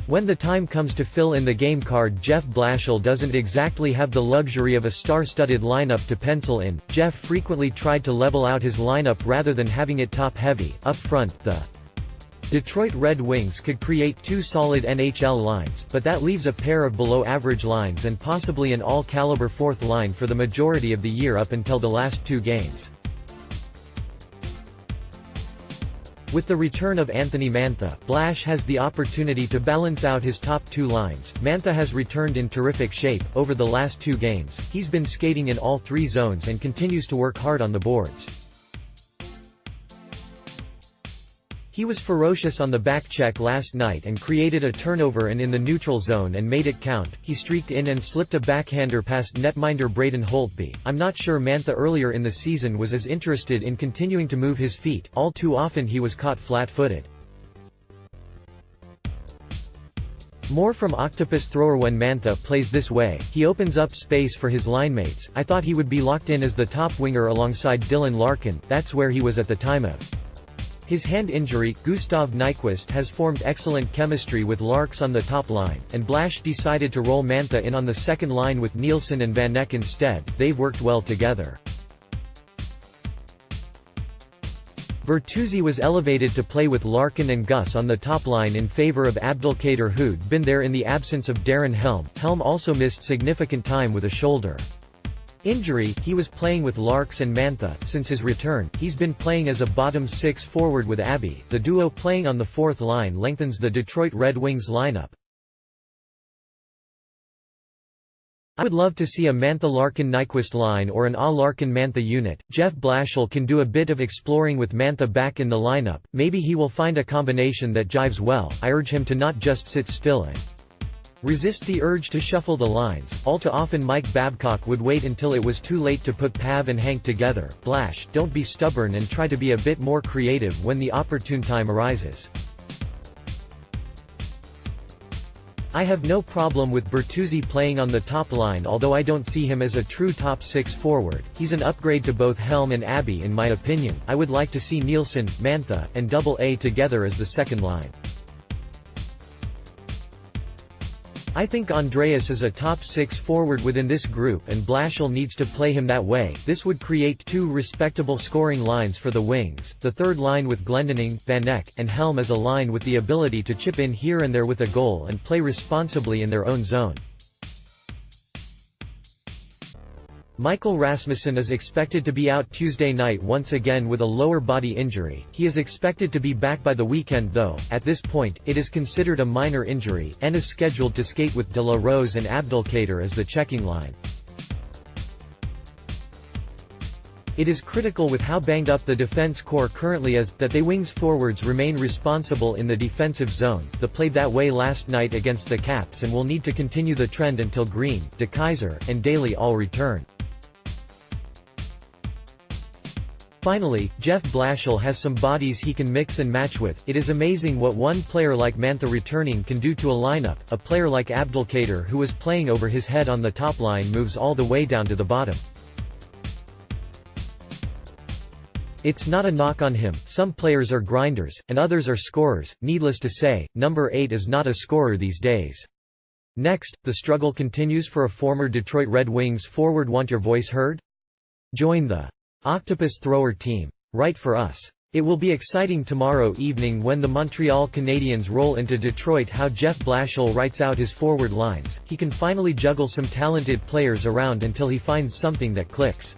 When the time comes to fill in the game card, Jeff Blashill doesn't exactly have the luxury of a star-studded lineup to pencil in. Jeff frequently tried to level out his lineup rather than having it top-heavy. Up front, the Detroit Red Wings could create two solid NHL lines, but that leaves a pair of below-average lines and possibly an all-caliber fourth line for the majority of the year up until the last two games. With the return of Anthony Mantha, Blash has the opportunity to balance out his top two lines. Mantha has returned in terrific shape. Over the last two games, he's been skating in all three zones and continues to work hard on the boards. He was ferocious on the back check last night and created a turnover in the neutral zone and made it count. He streaked in and slipped a backhander past netminder Braden Holtby. I'm not sure Mantha earlier in the season was as interested in continuing to move his feet. All too often he was caught flat-footed. More from Octopus Thrower. When Mantha plays this way, he opens up space for his linemates. I thought he would be locked in as the top winger alongside Dylan Larkin. That's where he was at the time of his hand injury. Gustav Nyquist has formed excellent chemistry with Larks on the top line, and Blash decided to roll Mantha in on the second line with Nielsen and Van Eck instead. They've worked well together. Bertuzzi was elevated to play with Larkin and Gus on the top line in favor of Abdelkader, who'd been there in the absence of Darren Helm. Helm also missed significant time with a shoulder injury. He was playing with Larks and Mantha. Since his return, he's been playing as a bottom six forward with Abby. The duo playing on the fourth line lengthens the Detroit Red Wings lineup. I would love to see a Mantha-Larkin-Nyquist line or an A-Larkin-Mantha unit. Jeff Blashill can do a bit of exploring with Mantha back in the lineup. Maybe he will find a combination that jives well. I urge him to not just sit still and resist the urge to shuffle the lines. All too often Mike Babcock would wait until it was too late to put Pav and Hank together. Blash, don't be stubborn and try to be a bit more creative when the opportune time arises. I have no problem with Bertuzzi playing on the top line, although I don't see him as a true top six forward. He's an upgrade to both Helm and Abby in my opinion. I would like to see Nielsen, Mantha, and AA together as the second line. I think Andreas is a top six forward within this group and Blashill needs to play him that way. This would create two respectable scoring lines for the Wings. The third line with Glendening, Van Eck, and Helm as a line with the ability to chip in here and there with a goal and play responsibly in their own zone. Michael Rasmussen is expected to be out Tuesday night once again with a lower body injury. He is expected to be back by the weekend though. At this point, it is considered a minor injury, and is scheduled to skate with De La Rose and Abdelkader as the checking line. It is critical with how banged up the defense core currently is, that the Wings forwards remain responsible in the defensive zone. They played that way last night against the Caps and will need to continue the trend until Green, De Keyser, and Daly all return. Finally, Jeff Blashill has some bodies he can mix and match with. It is amazing what one player like Mantha returning can do to a lineup. A player like Abdelkader, who was playing over his head on the top line, moves all the way down to the bottom. It's not a knock on him. Some players are grinders, and others are scorers. Needless to say, number 8 is not a scorer these days. Next, the struggle continues for a former Detroit Red Wings forward. Want your voice heard? Join the Octopus Thrower team. Write for us. It will be exciting tomorrow evening when the Montreal Canadiens roll into Detroit. How Jeff Blashill writes out his forward lines. He can finally juggle some talented players around until he finds something that clicks.